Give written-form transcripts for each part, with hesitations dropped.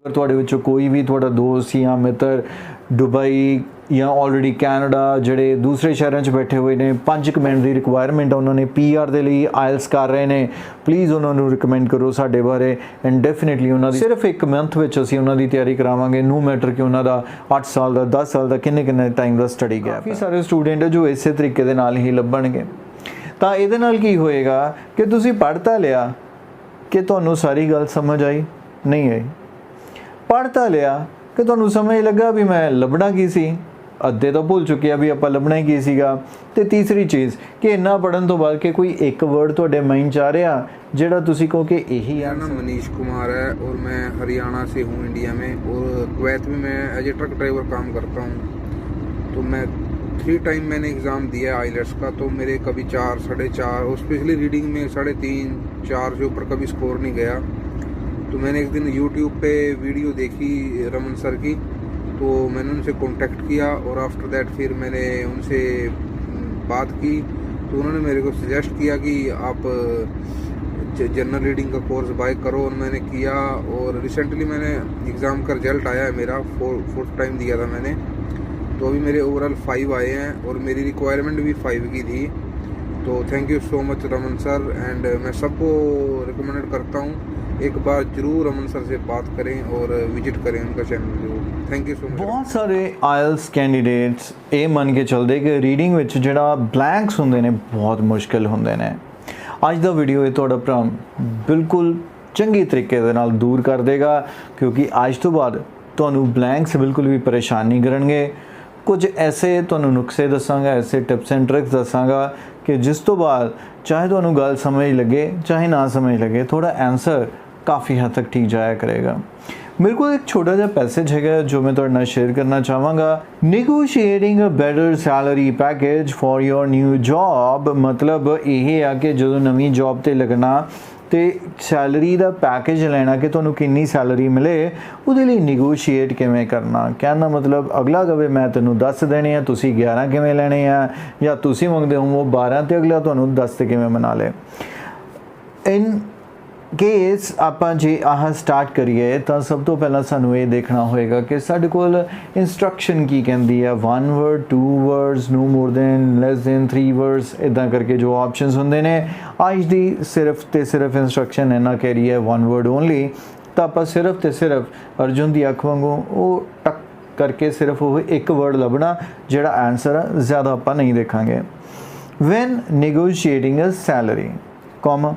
ਅਗਰ ਤੁਹਾਡੇ ਵਿੱਚੋਂ ਕੋਈ ਵੀ ਤੁਹਾਡਾ ਦੋਸਤ ਜਾਂ ਮਿੱਤਰ ਦੁਬਈ ਜਾਂ ਆਲਰੇਡੀ ਕੈਨੇਡਾ ਜਿਹੜੇ ਦੂਸਰੇ ਸ਼ਹਿਰਾਂ 'ਚ ਬੈਠੇ ਹੋਏ ਨੇ 5 ਮਿੰਟ ਦੀ ਰਿਕੁਆਇਰਮੈਂਟ ਉਹਨਾਂ ਨੇ PR ਦੇ ਲਈ ਆਇਲਸ ਕਰ ਰਹੇ ਨੇ, ਪਲੀਜ਼ ਉਹਨਾਂ ਨੂੰ ਰਿਕਮੈਂਡ ਕਰੋ ਸਾਡੇ ਬਾਰੇ ਐਂਡ ਡੈਫੀਨਿਟਲੀ ਉਹਨਾਂ ਦੀ ਸਿਰਫ 1 ਮੰਥ ਵਿੱਚ ਅਸੀਂ ਉਹਨਾਂ ਦੀ ਤਿਆਰੀ ਕਰਾਵਾਂਗੇ, ਨੋ ਮੈਟਰ ਕਿ ਉਹਨਾਂ ਦਾ 8 ਸਾਲ ਦਾ 10 ਸਾਲ ਦਾ ਕਿੰਨੇ ਟਾਈਮ ਦਾ ਸਟੱਡੀ ਗੈਪ ਹੈ। ਕਾਫੀ ਸਾਰੇ ਸਟੂਡੈਂਟ ਜੋ ਇਸੇ ਤਰੀਕੇ ਦੇ ਨਾਲ ਹੀ ਲੱਭਣਗੇ। ਤਾਂ ਇਹਦੇ ਨਾਲ ਕੀ ਹੋਏਗਾ ਕਿ ਤੁਸੀਂ ਪੜ੍ਹ ਤਾਂ ਲਿਆ ਕਿ ਤੁਹਾਨੂੰ ਸਾਰੀ ਗੱਲ ਸਮਝ ਆਈ ਨਹੀਂ ਆਈ, ਪੜ੍ਹ ਤਾਂ ਲਿਆ ਕਿ ਤੁਹਾਨੂੰ ਸਮਝ ਲੱਗਾ ਵੀ ਮੈਂ ਲੱਭਣਾ ਕੀ ਸੀ, ਅੱਧੇ ਤਾਂ ਭੁੱਲ ਚੁੱਕੇ ਆ ਵੀ ਆਪਾਂ ਲੱਭਣਾ ਕੀ ਸੀਗਾ। ਤੇ ਤੀਸਰੀ ਚੀਜ਼ ਕਿ ਇੰਨਾ ਪੜ੍ਹਨ ਤੋਂ ਬਾਅਦ ਕਿ ਕੋਈ ਇੱਕ ਵਰਡ ਤੁਹਾਡੇ ਮਾਈਂਡ 'ਚ ਆ ਰਿਹਾ ਜਿਹੜਾ ਤੁਸੀਂ ਕਹੋ कि यही है। मेरा नाम मनीष कुमार है और मैं हरियाणा से हूँ इंडिया में, और कुवैत में मैं एज ए ट्रक ड्राइवर काम करता हूँ। तो मैं 3 टाइम मैंने एग्ज़ाम दिया है आइलेट्स का, तो मेरे कभी 4, 4.5 और स्पेशली रीडिंग में 3.5, 4 से ऊपर कभी स्कोर नहीं गया। तो मैंने एक दिन यूट्यूब पे वीडियो देखी रमन सर की, तो मैंने उनसे कांटेक्ट किया और आफ्टर दैट फिर मैंने उनसे बात की। तो उन्होंने मेरे को सजेस्ट किया कि आप जनरल रीडिंग का कोर्स बाय करो, और मैंने किया। और रिसेंटली मैंने एग्ज़ाम का रिजल्ट आया है मेरा, 4th टाइम दिया था मैंने, तो अभी मेरे ओवरऑल 5 आए हैं और मेरी रिक्वायरमेंट भी 5 की थी। तो thank you so much Raman sir, and मैं सबको रिकमेंड करता हूँ एक बार जरूर रमन सर से बात करें और विजिट करें उनका चैनल जरूर। Thank you so much. बहुत सारे आयल्स कैंਡੀਡੇਟਸ ਇਹ ਮੰਨ ਕੇ ਚੱਲਦੇ ਕਿ ਰੀਡਿੰਗ ਵਿੱਚ ਜਿਹੜਾ ਬਲੈਂਕਸ ਹੁੰਦੇ ਨੇ ਬਹੁਤ ਮੁਸ਼ਕਿਲ ਹੁੰਦੇ ਨੇ। ਅੱਜ ਦਾ ਵੀਡੀਓ ਇਹ ਤੁਹਾਡਾ ਭਰਾ ਬਿਲਕੁਲ ਚੰਗੀ ਤਰੀਕੇ ਦੇ ਨਾਲ ਦੂਰ ਕਰ ਦੇਗਾ, ਕਿਉਂਕਿ ਅੱਜ ਤੋਂ ਬਾਅਦ ਤੁਹਾਨੂੰ ਬਲੈਂਕਸ ਬਿਲਕੁਲ ਵੀ ਪਰੇਸ਼ਾਨ ਨਹੀਂ ਕਰਨਗੇ। ਕੁਝ ਐਸੇ ਤੁਹਾਨੂੰ ਨੁਕਸੇ ਦੱਸਾਂਗਾ, ਐਸੇ ਟਿਪਸ ਐਂਡ ਟ੍ਰਿਕਸ ਦੱਸਾਂਗਾ ਕਿ ਜਿਸ ਤੋਂ ਬਾਅਦ ਚਾਹੇ ਤੁਹਾਨੂੰ ਗੱਲ ਸਮਝ ਲੱਗੇ ਚਾਹੇ ਨਾ ਸਮਝ ਲੱਗੇ, ਤੁਹਾਡਾ ਆਨਸਰ ਕਾਫੀ ਹੱਦ ਤੱਕ ਠੀਕ ਜਾਇਆ ਕਰੇਗਾ। ਮੇਰੇ ਕੋਲ ਇੱਕ ਛੋਟਾ ਜਿਹਾ ਪੈਸੇਜ ਹੈਗਾ ਜੋ ਮੈਂ ਤੁਹਾਡੇ ਨਾਲ ਸ਼ੇਅਰ ਕਰਨਾ ਚਾਹਾਂਗਾ। Negotiating a better salary package for your new job, ਮਤਲਬ ਇਹ ਆ ਕਿ ਜਦੋਂ ਨਵੀਂ ਜੌਬ ਤੇ ਲੱਗਣਾ ਤੇ ਸੈਲਰੀ ਦਾ ਪੈਕੇਜ ਲੈਣਾ ਕਿ ਤੁਹਾਨੂੰ ਕਿੰਨੀ ਸੈਲਰੀ ਮਿਲੇ, ਉਹਦੇ ਲਈ ਨੈਗੋਸ਼ੀਏਟ ਕਿਵੇਂ ਕਰਨਾ। ਕਹਿਣ ਦਾ ਮਤਲਬ ਅਗਲਾ ਕਵੇ ਮੈਂ ਤੈਨੂੰ 10 ਦੇਣੇ ਆ, ਤੁਸੀਂ 11 ਕਿਵੇਂ ਲੈਣੇ ਆ, ਜਾਂ ਤੁਸੀਂ ਮੰਗਦੇ ਹੋ ਉਹ 12 ਤੇ ਅਗਲਾ ਤੁਹਾਨੂੰ 10 ਤੇ ਕਿਵੇਂ ਮਨਾ ਲੇ। ਇਨ ਕੇਸ ਆਪਾਂ ਜੇ ਆਹ ਸਟਾਰਟ ਕਰੀਏ ਤਾਂ ਸਭ ਤੋਂ ਪਹਿਲਾਂ ਸਾਨੂੰ ਇਹ ਦੇਖਣਾ ਹੋਏਗਾ ਕਿ ਸਾਡੇ ਕੋਲ ਇੰਸਟਰਕਸ਼ਨ ਕੀ ਕਹਿੰਦੀ ਹੈ। 1 word, 2 words, no more than, less than 3 words, ਇੱਦਾਂ ਕਰਕੇ ਜੋ ਆਪਸ਼ਨਸ ਹੁੰਦੇ ਨੇ। ਅੱਜ ਦੀ ਸਿਰਫ ਤੇ ਸਿਰਫ ਇੰਸਟਰਕਸ਼ਨ ਇਹਨਾਂ ਕਹਿ ਰਹੀ ਹੈ 1 ਵਰਡ ਓਨਲੀ, ਤਾਂ ਆਪਾਂ ਸਿਰਫ ਤੇ ਸਿਰਫ ਅਰਜੁਨ ਦੀ ਅੱਖ ਵਾਂਗੂ ਉਹ ਟਕ ਕਰਕੇ ਸਿਰਫ ਉਹ ਇੱਕ ਵਰਡ ਲੱਭਣਾ ਜਿਹੜਾ ਆਨਸਰ ਆ, ਜ਼ਿਆਦਾ ਆਪਾਂ ਨਹੀਂ ਦੇਖਾਂਗੇ। Van ਨੈਗੋਸ਼ੀਏਟਿੰਗ a salary, comma,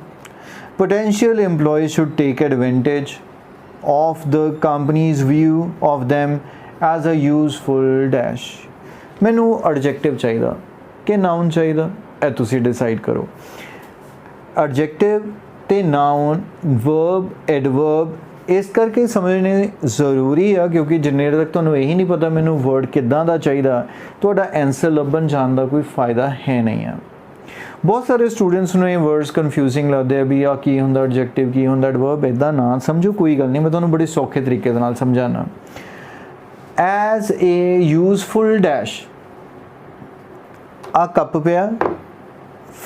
potential employees should take advantage of the company's view of them as a useful dash। ਮੈਨੂੰ adjective ਚਾਹੀਦਾ ਕਿ noun ਚਾਹੀਦਾ, ਇਹ ਤੁਸੀਂ ਡਿਸਾਈਡ ਕਰੋ। adjective ਤੇ noun, verb, adverb ਇਸ ਕਰਕੇ ਸਮਝਣੇ ਜ਼ਰੂਰੀ ਆ, ਕਿਉਂਕਿ ਜਿੰਨੇ ਤੱਕ ਤੁਹਾਨੂੰ ਇਹੀ ਨਹੀਂ ਪਤਾ ਮੈਨੂੰ ਵਰਡ ਕਿੱਦਾਂ ਦਾ ਚਾਹੀਦਾ, ਤੁਹਾਡਾ ਆਨਸਰ ਲੱਭਣ ਜਾਣ ਦਾ ਕੋਈ ਫਾਇਦਾ ਹੈ ਨਹੀਂ ਆ। ਬਹੁਤ ਸਾਰੇ ਸਟੂਡੈਂਟਸ ਨੂੰ ਇਹ ਵਰਡਸ ਕਨਫਿਊਜ਼ਿੰਗ ਲੱਗਦੇ ਆ ਵੀ ਆ ਕੀ ਹੁੰਦਾ ਐਡਜੈਕਟਿਵ, ਕੀ ਹੁੰਦਾ ਐਡਵਰਬ। ਇੱਦਾਂ ਨਾ ਸਮਝੋ, ਕੋਈ ਗੱਲ ਨਹੀਂ, ਮੈਂ ਤੁਹਾਨੂੰ ਬੜੇ ਸੌਖੇ ਤਰੀਕੇ ਦੇ ਨਾਲ ਸਮਝਾਣਾ। ਐਜ਼ ਏ ਯੂਜ਼ਫੁਲ ਡੈਸ਼, ਆ ਕੱਪ ਪਿਆ,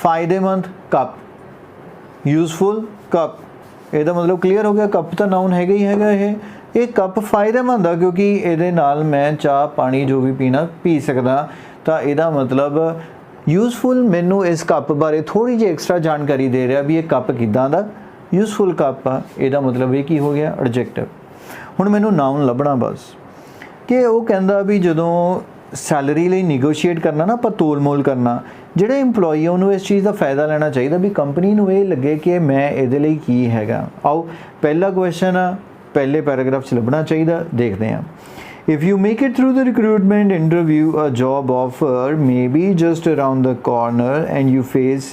ਫਾਇਦੇਮੰਦ ਕੱਪ, ਯੂਜ਼ਫੁਲ ਕੱਪ, ਇਹਦਾ ਮਤਲਬ ਕਲੀਅਰ ਹੋ ਗਿਆ। ਕੱਪ ਤਾਂ ਨਾਉਨ ਹੈਗਾ ਹੀ ਹੈਗਾ। ਇਹ ਕੱਪ ਫਾਇਦੇਮੰਦ ਆ ਕਿਉਂਕਿ ਇਹਦੇ ਨਾਲ ਮੈਂ ਚਾਹ ਪਾਣੀ ਜੋ ਵੀ ਪੀਣਾ ਪੀ ਸਕਦਾ, ਤਾਂ ਇਹਦਾ ਮਤਲਬ ਯੂਜ਼ਫੁਲ ਮੈਨੂੰ ਇਸ ਕੱਪ ਬਾਰੇ ਥੋੜ੍ਹੀ ਜਿਹੀ ਐਕਸਟਰਾ ਜਾਣਕਾਰੀ ਦੇ ਰਿਹਾ ਵੀ ਇਹ ਕੱਪ ਕਿੱਦਾਂ ਦਾ, ਯੂਜ਼ਫੁਲ ਕੱਪ ਆ, ਇਹਦਾ ਮਤਲਬ ਇਹ ਕੀ ਹੋ ਗਿਆ ਐਡਜੈਕਟਿਵ। ਹੁਣ ਮੈਨੂੰ ਨਾਉਨ ਲੱਭਣਾ ਬਸ, ਕਿ ਉਹ ਕਹਿੰਦਾ ਵੀ ਜਦੋਂ ਸੈਲਰੀ ਲਈ ਨੈਗੋਸ਼ੀਏਟ ਕਰਨਾ ਨਾ, ਆਪਾਂ ਤੋਲ ਮੋਲ ਕਰਨਾ, ਜਿਹੜੇ ਇੰਪਲੋਈ ਆ ਉਹਨੂੰ ਇਸ ਚੀਜ਼ ਦਾ ਫਾਇਦਾ ਲੈਣਾ ਚਾਹੀਦਾ ਵੀ ਕੰਪਨੀ ਨੂੰ ਇਹ ਲੱਗੇ ਕਿ ਮੈਂ ਇਹਦੇ ਲਈ ਕੀ ਹੈਗਾ। ਆਓ ਪਹਿਲਾ ਕੁਐਸਚਨ ਆ, ਪਹਿਲੇ ਪੈਰਾਗ੍ਰਾਫ 'ਚ ਲੱਭਣਾ ਚਾਹੀਦਾ, ਦੇਖਦੇ ਹਾਂ। If you make it through the recruitment interview, a job offer may be just around the corner and you face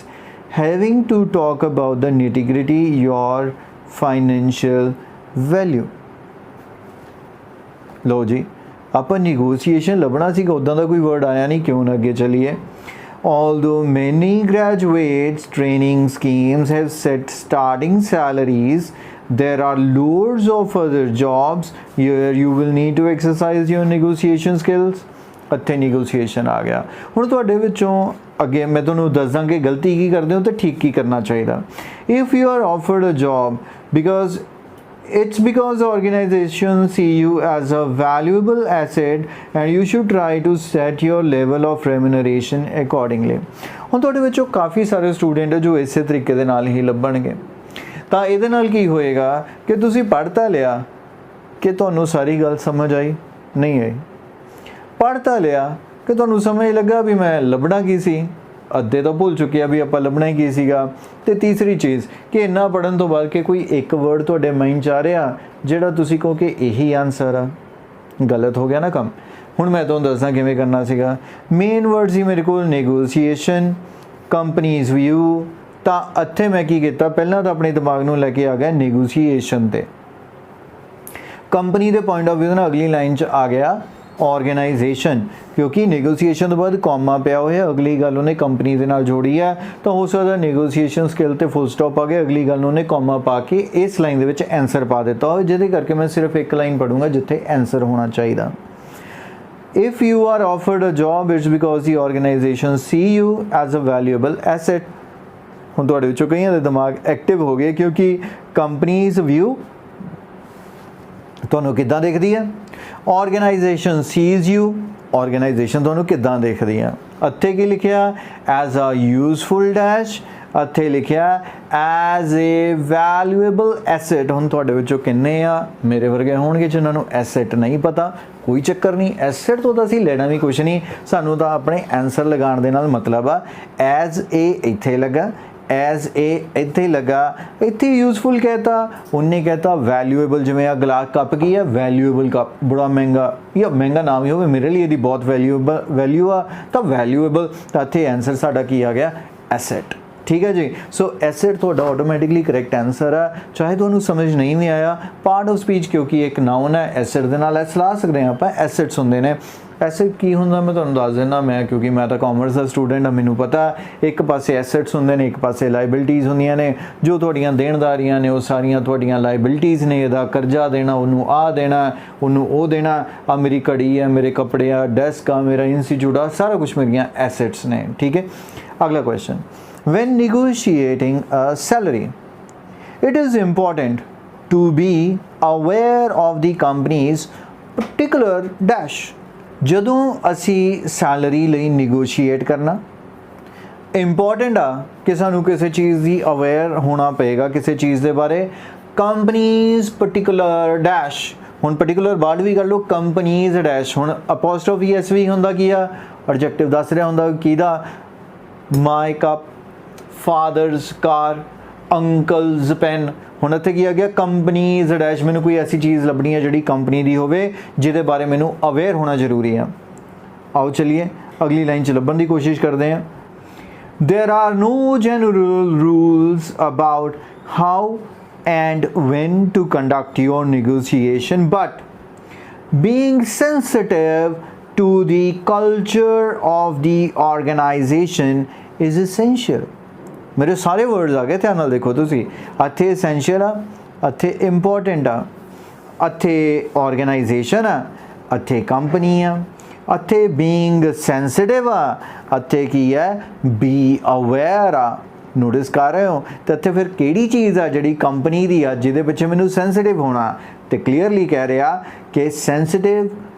having to talk about the nitty-gritty, your financial value। लो जी, ਆਪਾਂ negotiation ਲੱਭਣਾ ਸੀਗਾ, ਉੱਦਾਂ ਦਾ ਕੋਈ word ਆਇਆ ਨਹੀਂ, ਕਿਉਂ ਨਾ ਅੱਗੇ ਚੱਲੀਏ। Although many graduates training schemes have set starting salaries, there are loads of other jobs where you will need to exercise your negotiation skills। ਇੱਥੇ negotiation ਆ ਗਿਆ। ਹੁਣ ਤੁਹਾਡੇ ਵਿੱਚੋਂ ਅੱਗੇ ਮੈਂ ਤੁਹਾਨੂੰ ਦੱਸਾਂ ਕਿ ਗਲਤੀ ਕੀ ਕਰਦੇ ਹੋ ਤੇ ਠੀਕ ਕੀ ਕਰਨਾ ਚਾਹੀਦਾ। If you are offered a job, because It's because organizations see you as a valuable asset and you should try to set your level of remuneration accordingly. ਹੁਣ ਤੁਹਾਡੇ ਵਿੱਚੋਂ ਕਾਫੀ ਸਾਰੇ ਸਟੂਡੈਂਟ ਜੋ ਇਸੇ ਤਰੀਕੇ ਦੇ ਨਾਲ ਹੀ ਲੱਭਣਗੇ। ਤਾਂ ਇਹਦੇ ਨਾਲ ਕੀ ਹੋਏਗਾ ਕਿ ਤੁਸੀਂ ਪੜ੍ਹ ਤਾਂ ਲਿਆ ਕਿ ਤੁਹਾਨੂੰ ਸਾਰੀ ਗੱਲ ਸਮਝ ਆਈ ਨਹੀਂ ਆਈ, ਪੜ੍ਹ ਤਾਂ ਲਿਆ ਕਿ ਤੁਹਾਨੂੰ ਸਮਝ ਲੱਗਾ ਵੀ ਮੈਂ ਲੱਭਣਾ ਕੀ ਸੀ, ਅੱਧੇ ਤਾਂ ਭੁੱਲ ਚੁੱਕੇ ਆ ਵੀ ਆਪਾਂ ਲੱਭਣਾ ਹੀ ਕੀ ਸੀਗਾ। ਤੇ ਤੀਸਰੀ ਚੀਜ਼ ਕਿ ਇੰਨਾ ਪੜ੍ਹਨ ਤੋਂ ਬਾਅਦ ਕਿ ਕੋਈ ਇੱਕ ਵਰਡ ਤੁਹਾਡੇ ਮਾਈਂਡ 'ਚ ਆ ਰਿਹਾ ਜਿਹੜਾ ਤੁਸੀਂ ਕਹੋ ਕਿ ਇਹੀ ਆਨਸਰ ਆ, ਗਲਤ ਹੋ ਗਿਆ ਨਾ ਕੰਮ। ਹੁਣ ਮੈਂ ਤੁਹਾਨੂੰ ਦੱਸਦਾ ਕਿਵੇਂ ਕਰਨਾ ਸੀਗਾ। ਮੇਨ ਵਰਡ ਸੀ ਮੇਰੇ ਕੋਲ ਨੈਗੋਸ਼ੀਏਸ਼ਨ, ਕੰਪਨੀਜ਼ ਵਿਊ। ਤਾਂ ਇੱਥੇ ਮੈਂ ਕੀ ਕੀਤਾ, ਪਹਿਲਾਂ ਤਾਂ ਆਪਣੇ ਦਿਮਾਗ ਨੂੰ ਲੈ ਕੇ ਆ ਗਿਆ ਨੈਗੋਸ਼ੀਏਸ਼ਨ ਤੇ। ਕੰਪਨੀ ਦੇ ਪੁਆਇੰਟ ਆਫ ਵਿਊ ਨਾਲ ਅਗਲੀ ਲਾਈਨ 'ਚ ਆ ਗਿਆ ਆਰਗੇਨਾਈਜੇਸ਼ਨ, ਕਿਉਂਕਿ ਨੈਗੋਸ਼ੀਏਸ਼ਨ ਤੋਂ ਬਾਅਦ ਕੌਮਾ ਪਿਆ ਹੋਇਆ, ਅਗਲੀ ਗੱਲ ਉਹਨੇ ਕੰਪਨੀ ਦੇ ਨਾਲ ਜੋੜੀ ਹੈ। ਤਾਂ ਹੋ ਸਕਦਾ ਨੈਗੋਸ਼ੀਏਸ਼ਨ ਸਕਿੱਲ ਤੇ ਫੁੱਲ ਸਟਾਪ ਆ ਗਿਆ, ਅਗਲੀ ਗੱਲ ਨੂੰ ਉਹਨੇ ਕੌਮਾ ਪਾ ਕੇ ਇਸ ਲਾਈਨ ਦੇ ਵਿੱਚ ਆਨਸਰ ਪਾ ਦਿੱਤਾ ਹੋਵੇ, ਜਿਹਦੇ ਕਰਕੇ ਮੈਂ ਸਿਰਫ ਇੱਕ ਲਾਈਨ ਪੜੂੰਗਾ ਜਿੱਥੇ ਆਨਸਰ ਹੋਣਾ ਚਾਹੀਦਾ। If you are offered a job, it's because the organization see you as a valuable asset. ਹੁਣ ਤੁਹਾਡੇ ਵਿੱਚੋਂ ਕਈਆਂ ਦੇ ਦਿਮਾਗ ਐਕਟਿਵ ਹੋ ਗਏ ਕਿਉਂਕਿ ਕੰਪਨੀਜ਼ ਵਿਊ ਤੁਹਾਨੂੰ ਕਿੱਦਾਂ ਦੇਖਦੀ ਹੈ, ਆਰਗੇਨਾਈਜੇਸ਼ਨ ਸੀਜ਼ ਯੂ, ਆਰਗੇਨਾਈਜੇਸ਼ਨ ਤੁਹਾਨੂੰ ਕਿੱਦਾਂ ਦੇਖਦੀ ਹੈ। ਇੱਥੇ ਕੀ ਲਿਖਿਆ, ਐਜ਼ ਅ ਯੂਜ਼ਫੁਲ ਡੈਸ਼, ਇੱਥੇ ਲਿਖਿਆ ਐਜ਼ ਏ ਵੈਲਿਊਏਬਲ ਐਸੈਟ। ਹੁਣ ਤੁਹਾਡੇ ਵਿੱਚੋਂ ਕਿੰਨੇ ਆ ਮੇਰੇ ਵਰਗੇ ਹੋਣਗੇ ਜਿਨ੍ਹਾਂ ਨੂੰ ਐਸੈਟ ਨਹੀਂ ਪਤਾ, ਕੋਈ ਚੱਕਰ ਨਹੀਂ, ਐਸੈਟ ਤੋਂ ਤਾਂ ਅਸੀਂ ਲੈਣਾ ਵੀ ਕੁਛ ਨਹੀਂ, ਸਾਨੂੰ ਤਾਂ ਆਪਣੇ ਆਨਸਰ ਲਗਾਉਣ ਦੇ ਨਾਲ ਮਤਲਬ ਆ। ਐਜ਼ ਏ ਇੱਥੇ ਲੱਗਾ, ਐਜ਼ ਏ ਇੱਥੇ ਲੱਗਾ, ਇੱਥੇ ਯੂਜ਼ਫੁਲ ਕਹਿਤਾ, ਉਹਨੇ ਕਹਿਤਾ ਵੈਲਿਊਏਬਲ। ਜਿਵੇਂ ਆ ਗਲਾਸ ਕੱਪ ਕੀ ਹੈ, ਵੈਲਿਊਏਬਲ ਕੱਪ, ਬੜਾ ਮਹਿੰਗਾ ਜਾਂ ਮਹਿੰਗਾ ਨਾ ਵੀ ਹੋਵੇ, ਮੇਰੇ ਲਈ ਇਹਦੀ ਬਹੁਤ ਵੈਲਿਊ ਆ, ਤਾਂ ਵੈਲਿਊਏਬਲ। ਤਾਂ ਇੱਥੇ ਆਨਸਰ ਸਾਡਾ ਕੀ ਆ ਗਿਆ, ਐਸੈਟ। ਠੀਕ ਹੈ ਜੀ। ਸੋ ਐਸੈਟ ਤੁਹਾਡਾ ਆਟੋਮੈਟਿਕਲੀ ਕਰੈਕਟ ਆਨਸਰ ਆ, ਚਾਹੇ ਤੁਹਾਨੂੰ ਸਮਝ ਨਹੀਂ ਵੀ ਆਇਆ। ਪਾਰਟ ਆਫ ਸਪੀਚ ਕਿਉਂਕਿ ਇੱਕ ਨਾਉਨ ਹੈ, ਐਸੈਟ ਦੇ ਨਾਲ ਐਸ ਲਾ ਸਕਦੇ ਹਾਂ ਆਪਾਂ, ਐਸੈਟਸ ਹੁੰਦੇ ਨੇ। ਐਸੈਟ ਕੀ ਹੁੰਦਾ ਮੈਂ ਤੁਹਾਨੂੰ ਦੱਸ ਦਿੰਦਾ, ਮੈਂ ਕਿਉਂਕਿ ਮੈਂ ਤਾਂ ਕਾਮਰਸ ਦਾ ਸਟੂਡੈਂਟ ਹਾਂ, ਮੈਨੂੰ ਪਤਾ। ਇੱਕ ਪਾਸੇ ਐਸੈਟਸ ਹੁੰਦੇ ਨੇ, ਇੱਕ ਪਾਸੇ ਲਾਇਬਿਲਿਟੀਜ਼ ਹੁੰਦੀਆਂ ਨੇ। ਜੋ ਤੁਹਾਡੀਆਂ ਦੇਣਦਾਰੀਆਂ ਨੇ ਉਹ ਸਾਰੀਆਂ ਤੁਹਾਡੀਆਂ ਲਾਇਬਿਲਿਟੀਜ਼ ਨੇ। ਇਹਦਾ ਕਰਜ਼ਾ ਦੇਣਾ, ਉਹਨੂੰ ਆਹ ਦੇਣਾ, ਉਹਨੂੰ ਉਹ ਦੇਣਾ, ਆ ਮੇਰੀ ਘੜੀ ਹੈ, ਮੇਰੇ ਕੱਪੜੇ ਆ, ਡੈਸਕ ਆ, ਮੇਰਾ ਇੰਸਟੀਚਿਊਟ ਆ, ਸਾਰਾ ਕੁਝ ਮੇਰੀਆਂ ਐਸੈਟਸ ਨੇ। ਠੀਕ ਹੈ। ਅਗਲਾ question, when negotiating a salary, it is important to be aware of the company's particular dash. ਜਦੋਂ ਅਸੀਂ ਸੈਲਰੀ ਲਈ ਨੈਗੋਸ਼ੀਏਟ ਕਰਨਾ, ਇੰਪੋਰਟੈਂਟ ਆ ਕਿ ਸਾਨੂੰ ਕਿਸੇ ਚੀਜ਼ ਦੀ ਅਵੇਅਰ ਹੋਣਾ ਪਏਗਾ, ਕਿਸੇ ਚੀਜ਼ ਦੇ ਬਾਰੇ। ਕੰਪਨੀਜ਼ ਪਾਰਟਿਕੂਲਰ ਡੈਸ਼, ਹੁਣ ਪਾਰਟਿਕੂਲਰ ਵਰਡ ਵੀ ਕਰ ਲਓ, ਕੰਪਨੀਜ਼ ਡੈਸ਼। ਹੁਣ ਅਪੋਸਟ੍ਰੋਫੀ ਐਸ ਵੀ ਹੁੰਦਾ ਕੀ ਆ, ਐਡਜੈਕਟਿਵ ਦੱਸ ਰਿਹਾ ਹੁੰਦਾ ਕਿਹਦਾ, ਮਾਈ ਕੱਪ, ਫਾਦਰਸ ਕਾਰ, ਅੰਕਲਸ ਪੈਨ। ਹੁਣ ਇੱਥੇ ਕੀ ਆ ਗਿਆ, ਕੰਪਨੀਜ਼ ਡੈਸ਼। ਮੈਨੂੰ ਕੋਈ ਐਸੀ ਚੀਜ਼ ਲੱਭਣੀ ਹੈ ਜਿਹੜੀ ਕੰਪਨੀ ਦੀ ਹੋਵੇ, ਜਿਹਦੇ ਬਾਰੇ ਮੈਨੂੰ ਅਵੇਅਰ ਹੋਣਾ ਜ਼ਰੂਰੀ ਆ। ਆਓ ਚਲਿਏ ਅਗਲੀ ਲਾਈਨ 'ਚ ਲੱਭਣ ਦੀ ਕੋਸ਼ਿਸ਼ ਕਰਦੇ ਹਾਂ। There are no general rules about how and when to conduct your negotiation, but being sensitive to the culture of the organization is essential. ਮੇਰੇ ਸਾਰੇ ਵਰਡਸ ਆ ਗਏ, ਧਿਆਨ ਨਾਲ ਦੇਖੋ ਤੁਸੀਂ। ਇੱਥੇ ਐਸੈਂਸ਼ੀਅਲ ਆ, ਇੱਥੇ ਇੰਪੋਰਟੈਂਟ ਆ, ਇੱਥੇ ਆਰਗੇਨਾਈਜੇਸ਼ਨ ਆ, ਇੱਥੇ ਕੰਪਨੀ ਆ, ਇੱਥੇ ਬੀਇੰਗ ਸੈਂਸਿਟਿਵ ਆ, ਇੱਥੇ ਕੀ ਹੈ, ਬੀ ਅਵੇਅਰ ਆ। ਨੋਟਿਸ ਕਰ ਰਹੇ ਹੋ? ਤਾਂ ਇੱਥੇ ਫਿਰ ਕਿਹੜੀ ਚੀਜ਼ ਆ ਜਿਹੜੀ ਕੰਪਨੀ ਦੀ ਆ ਜਿਹਦੇ ਪਿੱਛੇ ਮੈਨੂੰ ਸੈਂਸਿਟਿਵ ਹੋਣਾ? ਤੇ ਕਲੀਅਰਲੀ ਕਹਿ ਰਿਹਾ ਕਿ sensitive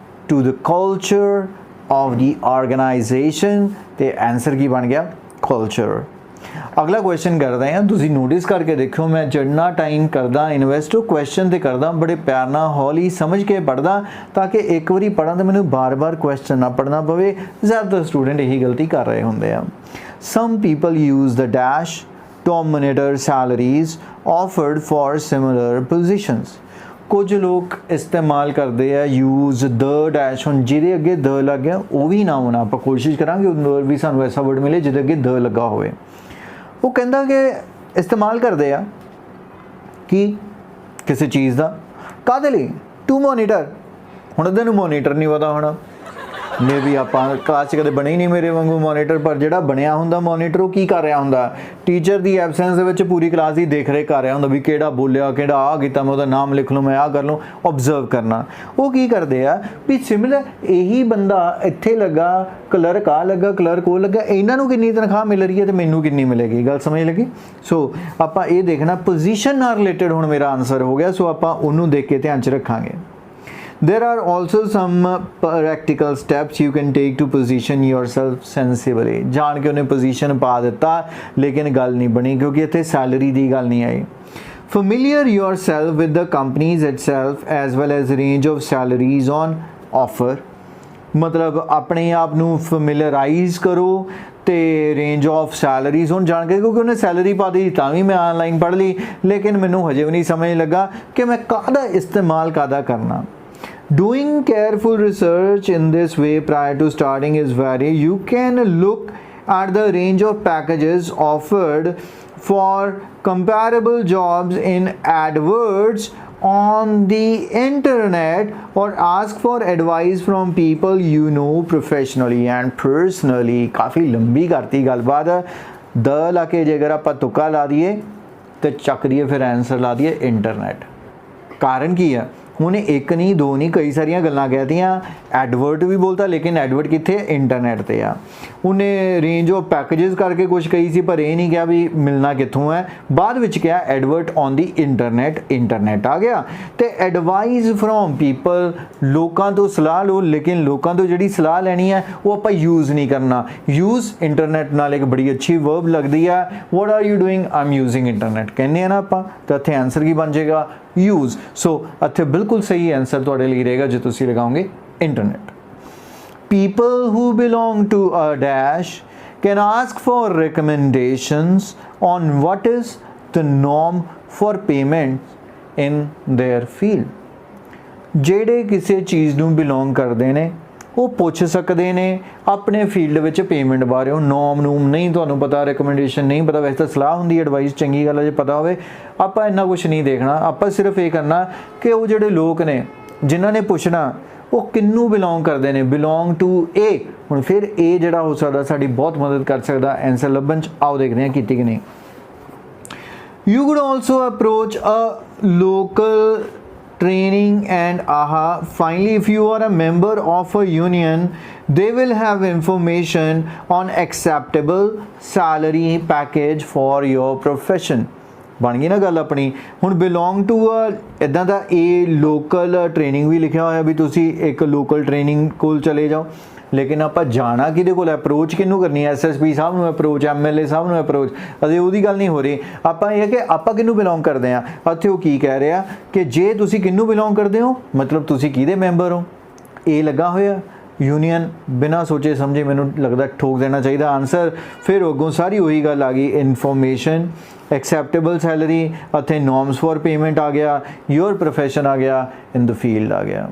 to the culture of the organisation. ਤੇ ਆਨਸਰ ਕੀ ਬਣ ਗਿਆ, ਕਲਚਰ। ਅਗਲਾ ਕੁਐਸਚਨ ਕਰਦੇ ਹਾਂ। ਤੁਸੀਂ ਨੋਟਿਸ ਕਰਕੇ ਦੇਖਿਓ, ਮੈਂ ਜਿੰਨਾ ਟਾਈਮ ਕਰਦਾ ਇਨਵੈਸਟ ਉਹ ਕੁਐਸਚਨ ਤੇ ਕਰਦਾ, ਬੜੇ ਪਿਆਰ ਨਾਲ ਹੌਲੀ ਸਮਝ ਕੇ ਪੜ੍ਹਦਾ, ਤਾਂ ਕਿ ਇੱਕ ਵਾਰੀ ਪੜ੍ਹਾਂ ਤਾਂ ਮੈਨੂੰ ਬਾਰ-ਬਾਰ ਕੁਐਸਚਨ ਨਾ ਪੜ੍ਹਨਾ ਪਵੇ। ਜ਼ਿਆਦਾਤਰ ਸਟੂਡੈਂਟ ਇਹੀ ਗਲਤੀ ਕਰ ਰਹੇ ਹੁੰਦੇ ਆ। Some people use the dash to monitor salaries offered for similar positions. ਕੁਝ ਲੋਕ ਇਸਤੇਮਾਲ ਕਰਦੇ ਆ ਯੂਜ਼ ਦ ਡੈਸ਼। ਹੁਣ ਜਿਹਦੇ ਅੱਗੇ ਦ ਲੱਗ ਗਿਆ ਉਹ ਵੀ ਨਾ ਹੋਣਾ, ਆਪਾਂ ਕੋਸ਼ਿਸ਼ ਕਰਾਂਗੇ ਉਦੋਂ ਵੀ ਸਾਨੂੰ ਐਸਾ ਵਰਡ ਮਿਲੇ ਜਿਹਦੇ ਅੱਗੇ ਦ ਲੱਗਾ ਹੋਵੇ। ਉਹ ਕਹਿੰਦਾ ਕਿ ਇਸਤੇਮਾਲ ਕਰਦੇ ਆ ਕਿ ਕਿਸੇ ਚੀਜ਼ ਦਾ, ਕਾਹਦੇ ਲਈ, ਟੂ ਮੋਨੀਟਰ। ਹੁਣ ਇਹਦੇ ਨੂੰ ਮੋਨੀਟਰ ਨਹੀਂ ਪਤਾ ਹੋਣਾ, ਨੇ ਵੀ ਆਪਾਂ ਕਲਾਸ 'ਚ ਕਦੇ ਬਣੇ ਹੀ ਨਹੀਂ ਮੇਰੇ ਵਾਂਗੂ ਮੋਨੀਟਰ, ਪਰ ਜਿਹੜਾ ਬਣਿਆ ਹੁੰਦਾ ਮੋਨੀਟਰ ਉਹ ਕੀ ਕਰ ਰਿਹਾ ਹੁੰਦਾ, ਟੀਚਰ ਦੀ ਐਬਸੈਂਸ ਦੇ ਵਿੱਚ ਪੂਰੀ ਕਲਾਸ ਦੀ ਦੇਖ ਰੇਖ ਕਰ ਰਿਹਾ ਹੁੰਦਾ ਵੀ ਕਿਹੜਾ ਬੋਲਿਆ, ਕਿਹੜਾ ਆ ਕੀਤਾ, ਮੈਂ ਉਹਦਾ ਨਾਮ ਲਿਖ ਲੂੰ, ਮੈਂ ਆਹ ਕਰ ਲੂੰ, ਓਬਜ਼ਰਵ ਕਰਨਾ। ਉਹ ਕੀ ਕਰਦੇ ਆ ਵੀ ਸਿਮਿਲਰ ਇਹੀ ਬੰਦਾ ਇੱਥੇ ਲੱਗਾ, ਕਲਰਕ ਆ ਲੱਗਾ, ਕਲਰਕ ਉਹ ਲੱਗਾ, ਇਹਨਾਂ ਨੂੰ ਕਿੰਨੀ ਤਨਖਾਹ ਮਿਲ ਰਹੀ ਹੈ ਤੇ ਮੈਨੂੰ ਕਿੰਨੀ ਮਿਲੇਗੀ, ਗੱਲ ਸਮਝ ਲੱਗੀ। ਸੋ ਆਪਾਂ ਇਹ ਦੇਖਣਾ ਪੋਜੀਸ਼ਨ ਨਾਲ ਰਿਲੇਟਡ ਹੁਣ ਮੇਰਾ ਆਨਸਰ ਹੋ ਗਿਆ, ਸੋ ਆਪਾਂ ਉਹਨੂੰ ਦੇਖ ਕੇ ਧਿਆਨ 'ਚ ਰੱਖਾਂਗੇ। There are also some practical steps you can take to position yourself sensibly। ਜਾਣ ਕੇ ਉਹਨੇ position ਪਾ ਦਿੱਤਾ ਲੇਕਿਨ ਗੱਲ ਨਹੀਂ ਬਣੀ ਕਿਉਂਕਿ ਇੱਥੇ ਸੈਲਰੀ ਦੀ ਗੱਲ ਨਹੀਂ ਆਈ। Familiar yourself with the companies itself as well as range of salaries on offer। ਮਤਲਬ ਆਪਣੇ ਆਪ ਨੂੰ ਫੈਮਿਲੀਅਰਾਈਜ਼ ਕਰੋ ਤੇ ਰੇਂਜ ਆਫ ਸੈਲਰੀਜ਼ ਹੁਣ ਜਾਣ ਕੇ, ਕਿਉਂਕਿ ਉਹਨੇ ਸੈਲਰੀ ਪਾ ਦਿੱਤੀ ਤਾਂ ਵੀ ਮੈਂ ਆਨਲਾਈਨ ਪੜ੍ਹ ਲਈ ਲੇਕਿਨ ਮੈਨੂੰ ਹਜੇ ਵੀ ਨਹੀਂ ਸਮਝ ਲੱਗਾ ਕਿ ਮੈਂ ਕਾਹਦਾ ਇਸਤੇਮਾਲ ਕਾਹਦਾ ਕਰਨਾ। Doing careful research in this way prior to starting is very, you can look at the range of packages offered for comparable jobs in adverts on the internet or ask for advice from people you know professionally and personally। काफ़ी लंबी करती गलबात the ला के जे अगर आप तुक्का ला दिए तो चक दिए फिर आंसर ला दिए इंटरनेट। कारण की है ਉਹਨੇ ਇੱਕ ਨਹੀਂ ਦੋ ਨਹੀਂ ਕਈ ਸਾਰੀਆਂ ਗੱਲਾਂ ਕਹਿਤੀਆਂ, ਐਡਵਰਟ ਵੀ ਬੋਲਤਾ ਲੇਕਿਨ ਐਡਵਰਟ ਕਿੱਥੇ, ਇੰਟਰਨੈਟ ਤੇ ਆ। ਉਹਨੇ ਰੇਂਜ ਆਫ ਪੈਕੇजेस ਕਰਕੇ ਕੁਝ ਕਹੀ ਸੀ ਪਰ ਇਹ ਨਹੀਂ ਕਿਹਾ ਵੀ ਮਿਲਣਾ ਕਿੱਥੋਂ ਹੈ, ਬਾਅਦ ਵਿੱਚ ਕਿਹਾ Edward on the internet, internet ਆ ਗਿਆ। ਤੇ ਐਡਵਾਈਸ ਫਰੋਮ ਪੀਪਲ, ਲੋਕਾਂ ਤੋਂ ਸਲਾਹ ਲਓ ਲੇਕਿਨ ਲੋਕਾਂ ਤੋਂ ਜਿਹੜੀ ਸਲਾਹ ਲੈਣੀ ਹੈ ਉਹ ਆਪਾਂ ਯੂਜ਼ ਨਹੀਂ ਕਰਨਾ। ਯੂਜ਼ ਇੰਟਰਨੈਟ ਨਾਲ ਇੱਕ ਬੜੀ ਅੱਛੀ ਵਰਬ ਲੱਗਦੀ ਆ, what are you doing, I am using internet ਕਹਿੰਦੇ ਆ ਨਾ ਆਪਾਂ, ਤਾਂ ਇੱਥੇ ਆਨਸਰ ਕੀ ਬਣ ਜਾਏਗਾ, यूज़। सो ਇੱਥੇ ਬਿਲਕੁਲ ਸਹੀ ਆਨਸਰ ਤੁਹਾਡੇ ਲਈ ਰਹੇਗਾ ਜੇ ਤੁਸੀਂ ਲਗਾਓਗੇ internet. People who belong to a dash can ask for recommendations on what is the norm for payment in their field। ਜਿਹੜੇ ਕਿਸੇ ਚੀਜ਼ ਨੂੰ ਬਿਲੋਂਗ ਕਰਦੇ ਨੇ ਉਹ ਪੁੱਛ ਸਕਦੇ ਨੇ ਆਪਣੇ ਫੀਲਡ ਵਿੱਚ ਪੇਮੈਂਟ ਬਾਰੇ। ਉਹ ਨੋਮ ਨੂਮ ਨਹੀਂ ਤੁਹਾਨੂੰ ਪਤਾ, ਰਿਕਮੈਂਡੇਸ਼ਨ ਨਹੀਂ ਪਤਾ, ਵੈਸੇ ਤਾਂ ਸਲਾਹ ਹੁੰਦੀ, ਐਡਵਾਈਸ ਚੰਗੀ ਗੱਲ ਹੈ ਜੇ ਪਤਾ ਹੋਵੇ। ਆਪਾਂ ਇੰਨਾ ਕੁਝ ਨਹੀਂ ਦੇਖਣਾ, ਆਪਾਂ ਸਿਰਫ ਇਹ ਕਰਨਾ ਕਿ ਉਹ ਜਿਹੜੇ ਲੋਕ ਨੇ ਜਿਨ੍ਹਾਂ ਨੇ ਪੁੱਛਣਾ ਉਹ ਕਿੰਨੂੰ ਬਿਲੋਂਗ ਕਰਦੇ ਨੇ, ਬਿਲੋਂਗ ਟੂ ਏ। ਹੁਣ ਫਿਰ ਇਹ ਜਿਹੜਾ ਹੋ ਸਕਦਾ ਸਾਡੀ ਬਹੁਤ ਮਦਦ ਕਰ ਸਕਦਾ ਆਨਸਰ ਲੱਭਣ 'ਚ। ਆਓ ਦੇਖਦੇ ਹਾਂ ਕੀਤੀ ਕਿ ਨਹੀਂ। You could also approach a local training and finally if you are a member of a union they will have information on acceptable salary package for your profession। ਬਣ ਗਈ ਨਾ ਗੱਲ ਆਪਣੀ। ਹੁਣ ਬਿਲੋਂਗ ਟੂ ਇੱਦਾਂ ਦਾ ਇਹ ਲੋਕਲ ਟ੍ਰੇਨਿੰਗ ਵੀ ਲਿਖਿਆ ਹੋਇਆ ਵੀ ਤੁਸੀਂ ਇੱਕ ਲੋਕਲ ਟ੍ਰੇਨਿੰਗ ਕੋਲ ਚਲੇ ਜਾਓ, ਲੇਕਿਨ ਆਪਾਂ ਜਾਣਾ ਕਿਹਦੇ ਕੋਲ, ਅਪਰੋਚ ਕਿਹਨੂੰ ਕਰਨੀ ਹੈ, SSP ਸਾਹਿਬ ਨੂੰ ਅਪਰੋਚ, MLA ਸਾਹਿਬ ਨੂੰ ਅਪਰੋਚ, ਅਜੇ ਉਹਦੀ ਗੱਲ ਨਹੀਂ ਹੋ ਰਹੀ। ਆਪਾਂ ਇਹ ਹੈ ਕਿ ਆਪਾਂ ਕਿਹਨੂੰ ਬਿਲੋਂਗ ਕਰਦੇ ਹਾਂ। ਇੱਥੇ ਉਹ ਕੀ ਕਹਿ ਰਿਹਾ ਕਿ ਜੇ ਤੁਸੀਂ ਕਿਹਨੂੰ ਬਿਲੋਂਗ ਕਰਦੇ ਹੋ ਮਤਲਬ ਤੁਸੀਂ ਕਿਹਦੇ ਮੈਂਬਰ ਹੋ। ਇਹ ਲੱਗਾ ਹੋਇਆ यूनियन, बिना सोचे समझे मैनू लगता ठोक देना चाहिए आंसर। फिर अगों सारी वही गल आ गई, इन्फॉर्मेशन, एक्सैप्टेबल सैलरी, इत्थे नॉर्म्स फॉर पेमेंट आ गया, योर प्रोफैशन आ गया, इन द फील्ड आ गया।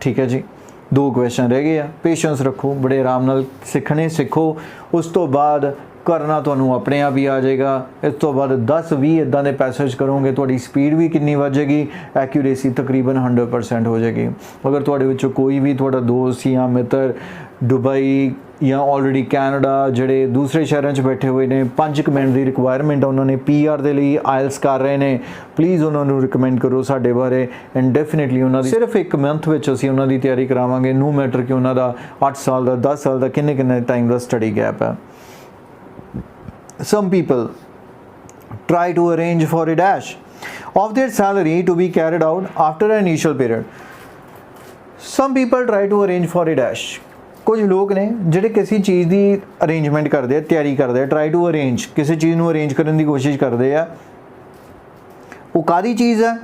ठीक है जी, 2 क्वेश्चन रह गए। पेशेंस रखो, बड़े आराम नाल सीखने सीखो, उस तो बाद करना तुहानू अपने आप ही आ जाएगा। इस तो बाद 10-20 इदां दे पैसेज करोगे तुहाडी स्पीड भी कितनी वध जाएगी, एक्यूरेसी तकरीबन 100% हो जाएगी। अगर तुहाडे विचों कोई भी तुहाडा दोस्त या मित्र दुबई या ऑलरेडी कैनेडा ਜਿਹੜੇ दूसरे शहरों 'ਚ बैठे हुए ने 5 मिनट की रिक्वायरमेंट उन्होंने PR ਦੇ ਲਈ IELTS कर रहे हैं, प्लीज़ उन्होंने रिकमेंड करो ਸਾਡੇ ਬਾਰੇ एंड डेफिनेटली ਉਹਨਾਂ ਦੀ सिर्फ 1 मंथ ਵਿੱਚ ਅਸੀਂ ਉਹਨਾਂ ਦੀ ਤਿਆਰੀ ਕਰਾਵਾਂਗੇ। नो मैटर कि ਉਹਨਾਂ ਦਾ 8 ਸਾਲ ਦਾ 10 ਸਾਲ ਦਾ ਕਿੰਨੇ ਟਾਈਮ ਦਾ ਸਟੱਡੀ ਗੈਪ ਹੈ। Some people try to arrange for a dash of their salary to be carried out after an initial period। Some people try to arrange for a dash। ਕੁਝ ਲੋਕ ਨੇ ਜਿਹੜੇ ਕਿਸੇ ਚੀਜ਼ ਦੀ ਅਰੇਂਜਮੈਂਟ ਕਰਦੇ ਆ, ਤਿਆਰੀ ਕਰਦੇ ਆ, ਟਰਾਈ ਟੂ ਅਰੇਂਜ, ਕਿਸੇ ਚੀਜ਼ ਨੂੰ ਅਰੇਂਜ ਕਰਨ ਦੀ ਕੋਸ਼ਿਸ਼ ਕਰਦੇ ਆ। ਉਹ ਕਾਹਦੀ ਚੀਜ਼ ਹੈ,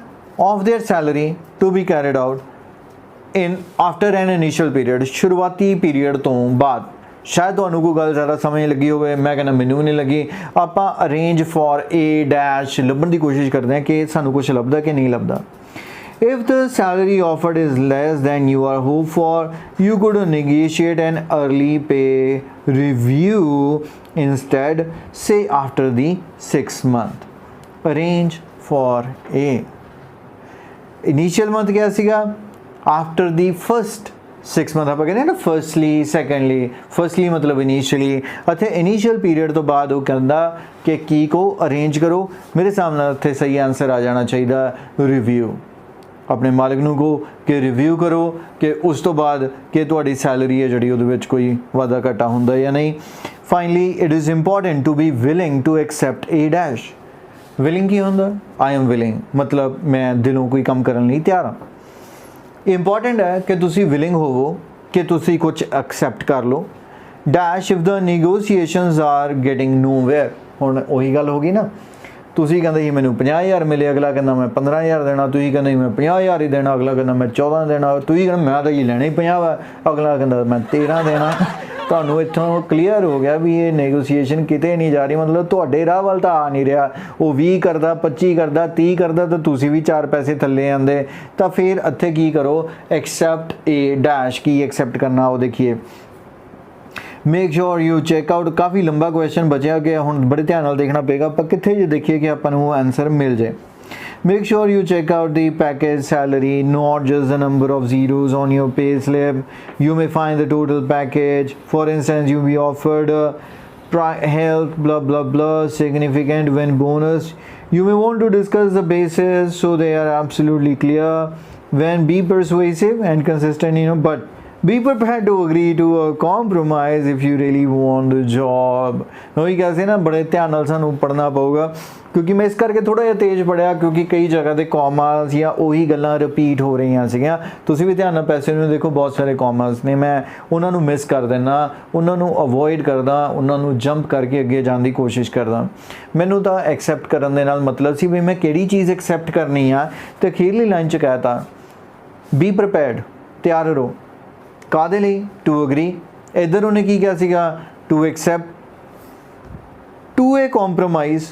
of their salary to be carried out in after an initial period, ਸ਼ੁਰੂਆਤੀ ਪੀਰੀਅਡ ਤੋਂ ਬਾਅਦ। शायद ਤੁਹਾਨੂੰ ਕੋਈ ਗੱਲ ਜ਼ਿਆਦਾ ਸਮਝ ਲੱਗੀ ਹੋਵੇ, ਮੈਂ ਕਹਿੰਦਾ ਮੈਨੂੰ ਵੀ ਨਹੀਂ ਲੱਗੀ। ਆਪਾਂ ਅਰੇਂਜ ਫॉर ਏ ਡੈਸ਼ ਲੱਭਣ ਦੀ ਕੋਸ਼ਿਸ਼ ਕਰਦੇ ਹਾਂ ਕਿ ਸਾਨੂੰ ਕੁਝ ਲੱਭਦਾ ਕਿ ਨਹੀਂ ਲੱਭਦਾ। If the salary offered is less than you are hoped for, you could negotiate an early pay review instead, say after the 6th month। Arrange for A। Initial month क्या सीगा? After the first 6 ਮੰਥ ਆਪਾਂ ਕਹਿੰਦੇ ਨਾ firstly secondly, firstly ਮਤਲਬ initially, ਇੱਥੇ initial period ਤੋਂ ਬਾਅਦ ਉਹ ਕਹਿੰਦਾ ਕਿ ਕੀ ਕੋ ਅਰੇਂਜ ਕਰੋ। ਮੇਰੇ ਹਿਸਾਬ ਨਾਲ ਇੱਥੇ ਸਹੀ ਆਨਸਰ ਆ ਜਾਣਾ ਚਾਹੀਦਾ ਰਿਵਿਊ। ਆਪਣੇ ਮਾਲਕ ਨੂੰ ਕਹੋ ਕਿ ਰਿਵਿਊ ਕਰੋ ਕਿ ਉਸ ਤੋਂ ਬਾਅਦ ਕਿ ਤੁਹਾਡੀ ਸੈਲਰੀ ਹੈ ਜਿਹੜੀ ਉਹਦੇ ਵਿੱਚ ਕੋਈ ਵਾਧਾ ਘਾਟਾ ਹੁੰਦਾ ਜਾਂ ਨਹੀਂ। Finally it is important to be willing to accept a dash. Willing ਕੀ ਹੁੰਦਾ? ਆਈ ਐਮ ਵਿਲਿੰਗ ਮਤਲਬ ਮੈਂ ਦਿਲੋਂ ਕੋਈ ਕੰਮ ਕਰਨ ਲਈ ਤਿਆਰ ਹਾਂ। ਇੰਪੋਰਟੈਂਟ ਹੈ ਕਿ ਤੁਸੀਂ ਵਿਲਿੰਗ ਹੋਵੋ ਕਿ ਤੁਸੀਂ ਕੁਝ ਐਕਸੈਪਟ ਕਰ ਲਓ। Dash if the negotiations are getting nowhere. ਹੁਣ ਉਹੀ ਗੱਲ ਹੋ ਗਈ ਨਾ, ਤੁਸੀਂ ਕਹਿੰਦੇ ਸੀ ਮੈਨੂੰ 50,000 ਮਿਲੇ, ਅਗਲਾ ਕਹਿੰਦਾ ਮੈਂ 15,000 ਦੇਣਾ, ਤੁਸੀਂ ਕਹਿੰਦੇ ਮੈਂ 50,000 ਹੀ ਦੇਣਾ, ਅਗਲਾ ਕਹਿੰਦਾ ਮੈਂ 14 ਦੇਣਾ, ਤੁਸੀਂ ਕਹਿੰਦੇ ਮੈਂ ਤਾਂ ਜੀ ਲੈਣਾ ਹੀ 50 ਵਾ, ਅਗਲਾ ਕਹਿੰਦਾ ਮੈਂ 13 ਦੇਣਾ। ਤੁਹਾਨੂੰ ਇੱਥੋਂ ਕਲੀਅਰ ਹੋ ਗਿਆ ਵੀ ਇਹ ਨੈਗੋਸ਼ੀਏਸ਼ਨ ਕਿਤੇ ਨਹੀਂ ਜਾ ਰਹੀ, ਮਤਲਬ ਤੁਹਾਡੇ ਰਾਹ ਵੱਲ ਤਾਂ ਆ ਨਹੀਂ ਰਿਹਾ। ਉਹ 20 ਕਰਦਾ, 25 ਕਰਦਾ, 30 ਕਰਦਾ ਤਾਂ ਤੁਸੀਂ ਵੀ 4 ਪੈਸੇ ਥੱਲੇ ਆਉਂਦੇ। ਤਾਂ ਫਿਰ ਇੱਥੇ ਕੀ ਕਰੋ? Accept a dash. ਕੀ ਐਕਸੈਪਟ ਕਰਨਾ ਉਹ ਦੇਖੀਏ। Make sure you check out. ਕਾਫੀ ਲੰਬਾ ਕੁਐਸਚਨ ਬਚਿਆ ਗਿਆ, ਹੁਣ ਬੜੇ ਧਿਆਨ ਨਾਲ ਦੇਖਣਾ ਪਏਗਾ ਆਪਾਂ ਕਿੱਥੇ ਜੇ ਦੇਖੀਏ ਕਿ ਆਪਾਂ ਨੂੰ ਆਨਸਰ ਮਿਲ ਜਾਏ। Make sure you check out the package salary, not just the number of zeros on your pay slip. You may find the total package. For instance, you be offered health, blah blah blah, significant when bonus. You may want to discuss the basis so they are absolutely clear. When be persuasive and consistent, but be prepared to agree to a compromise if you really want the job. ਉਹੀ ਕਹਿੰਦੇ ਨਾ ਬੜੇ ਧਿਆਨ ਨਾਲ ਸਾਨੂੰ ਪੜ੍ਹਨਾ ਪਊਗਾ, ਕਿਉਂਕਿ ਮੈਂ ਇਸ ਕਰਕੇ ਥੋੜਾ ਜਿਹਾ ਤੇਜ਼ ਪੜਿਆ ਕਿਉਂਕਿ ਕਈ ਜਗ੍ਹਾ ਤੇ ਕਾਮਾਸ ਜਾਂ ਉਹੀ ਗੱਲਾਂ ਰਿਪੀਟ ਹੋ ਰਹੀਆਂ ਸੀਗੀਆਂ। ਤੁਸੀਂ ਵੀ ਧਿਆਨ ਨਾਲ ਪੈਸੇ ਨੂੰ ਦੇਖੋ, ਬਹੁਤ ਸਾਰੇ ਕਾਮਾਸ ਨੇ, ਮੈਂ ਉਹਨਾਂ ਨੂੰ ਮਿਸ ਕਰ ਦਿੰਦਾ, ਉਹਨਾਂ ਨੂੰ ਅਵੋਇਡ ਕਰਦਾ, ਉਹਨਾਂ ਨੂੰ ਜੰਪ ਕਰਕੇ ਅੱਗੇ ਜਾਣ ਦੀ ਕੋਸ਼ਿਸ਼ ਕਰਦਾ। ਮੈਨੂੰ ਤਾਂ ਐਕਸੈਪਟ ਕਰਨ ਦੇ ਨਾਲ ਮਤਲਬ ਸੀ ਵੀ ਮੈਂ ਕਿਹੜੀ ਚੀਜ਼ ਐਕਸੈਪਟ ਕਰਨੀ ਆ, ਤੇ ਅਖੀਰਲੀ ਲਾਈਨ 'ਚ ਕਹਿਤਾ ਬੀ ਪ੍ਰੀਪੇਅਰਡ, ਤਿਆਰ ਰਹੋ। ਕਾਹਦੇ ਲਈ? To agree. ਇੱਧਰ ਉਹਨੇ ਕੀ ਕਿਹਾ ਸੀਗਾ? To accept to a compromise,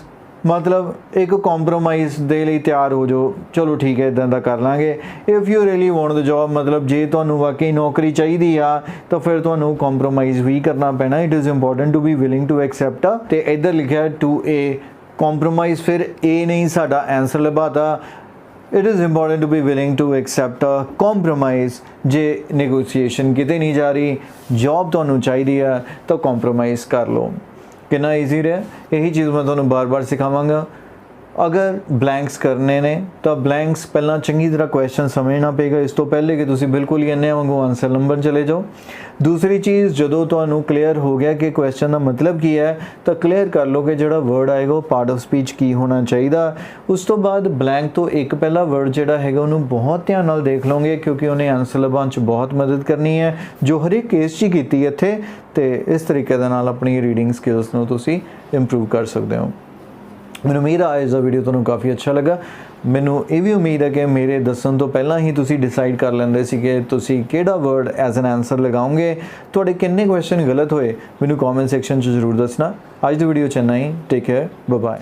ਮਤਲਬ ਇੱਕ ਕੰਪਰੋਮਾਈਜ਼ ਦੇ ਲਈ ਤਿਆਰ ਹੋ ਜਾਓ। ਚਲੋ ਠੀਕ ਹੈ, ਇਦਾਂ ਦਾ ਕਰ ਲਾਂਗੇ। If you really want the job, ਮਤਲਬ ਜੇ ਤੁਹਾਨੂੰ ਵਾਕਈ ਨੌਕਰੀ ਚਾਹੀਦੀ ਆ ਤਾਂ ਫਿਰ ਤੁਹਾਨੂੰ ਕੰਪਰੋਮਾਈਜ਼ ਵੀ ਕਰਨਾ ਪੈਣਾ। It is important to be willing to accept. ਤੇ ਇੱਧਰ ਲਿਖਿਆ ਟੂ ਏ ਕੰਪਰੋਮਾਈਜ਼, ਫਿਰ ਏ ਨਹੀਂ ਸਾਡਾ answer ਲੱਭਾਤਾ। It is important to be willing to accept a compromise। ਜੇ negotiation ਕਿਤੇ ਨਹੀਂ ਜਾ ਰਹੀ, ਜੌਬ ਤੁਹਾਨੂੰ ਚਾਹੀਦੀ ਆ ਤਾਂ compromise ਕਰ ਲਓ। ਕਿੰਨਾ ਈਜ਼ੀ ਰਿਹਾ। ਇਹੀ ਚੀਜ਼ ਮੈਂ ਤੁਹਾਨੂੰ ਬਾਰ-ਬਾਰ ਸਿਖਾਵਾਂਗਾ। ਅਗਰ ਬਲੈਂਕਸ ਕਰਨੇ ਨੇ ਤਾਂ ਬਲੈਂਕਸ ਪਹਿਲਾਂ ਚੰਗੀ ਤਰ੍ਹਾਂ ਕੁਐਸਚਨ ਸਮਝਣਾ ਪਏਗਾ ਇਸ ਤੋਂ ਪਹਿਲੇ ਕਿ ਤੁਸੀਂ ਬਿਲਕੁਲ ਹੀ ਇੰਨੇ ਵਾਂਗੂ ਆਨਸਰ ਨੰਬਰ ਚਲੇ ਜਾਓ। ਦੂਸਰੀ ਚੀਜ਼, ਜਦੋਂ ਤੁਹਾਨੂੰ ਕਲੀਅਰ ਹੋ ਗਿਆ ਕਿ ਕੁਐਸਚਨ ਦਾ ਮਤਲਬ ਕੀ ਹੈ ਤਾਂ ਕਲੀਅਰ ਕਰ ਲਓ ਕਿ ਜਿਹੜਾ ਵਰਡ ਆਏਗਾ ਉਹ ਪਾਰਟ ਆਫ ਸਪੀਚ ਕੀ ਹੋਣਾ ਚਾਹੀਦਾ। ਉਸ ਤੋਂ ਬਾਅਦ ਬਲੈਂਕ ਤੋਂ ਇੱਕ ਪਹਿਲਾ ਵਰਡ ਜਿਹੜਾ ਹੈਗਾ ਉਹਨੂੰ ਬਹੁਤ ਧਿਆਨ ਨਾਲ ਦੇਖ ਲਓਗੇ, ਕਿਉਂਕਿ ਉਹਨੇ ਆਨਸਰ ਲੱਭਣ 'ਚ ਬਹੁਤ ਮਦਦ ਕਰਨੀ ਹੈ, ਜੋ ਹਰੇਕ ਕੇਸ 'ਚ ਹੀ ਕੀਤੀ ਇੱਥੇ। ਤੇ ਇਸ ਤਰੀਕੇ ਦੇ ਨਾਲ ਆਪਣੀ ਰੀਡਿੰਗ ਸਕਿੱਲਸ ਨੂੰ ਤੁਸੀਂ ਇੰਪਰੂਵ ਕਰ ਸਕਦੇ ਹੋ। ਮੈਨੂੰ ਉਮੀਦ ਆ ਇਸ ਦਾ ਵੀਡੀਓ ਤੁਹਾਨੂੰ ਕਾਫੀ ਅੱਛਾ ਲੱਗਾ। ਮੈਨੂੰ ਇਹ ਵੀ ਉਮੀਦ ਹੈ ਕਿ ਮੇਰੇ ਦੱਸਣ ਤੋਂ ਪਹਿਲਾਂ ਹੀ ਤੁਸੀਂ ਡਿਸਾਈਡ ਕਰ ਲੈਂਦੇ ਸੀ ਕਿ ਤੁਸੀਂ ਕਿਹੜਾ ਵਰਡ ਐਜ਼ ਐਨ ਆਨਸਰ ਲਗਾਓਗੇ। ਤੁਹਾਡੇ ਕਿੰਨੇ ਕੁਐਸਚਨ ਗਲਤ ਹੋਏ ਮੈਨੂੰ ਕਮੈਂਟ ਸੈਕਸ਼ਨ 'ਚ ਜ਼ਰੂਰ ਦੱਸਣਾ। ਅੱਜ ਦੀ ਵੀਡੀਓ 'ਚ ਇੰਨਾ ਹੀ। Take care, bye bye.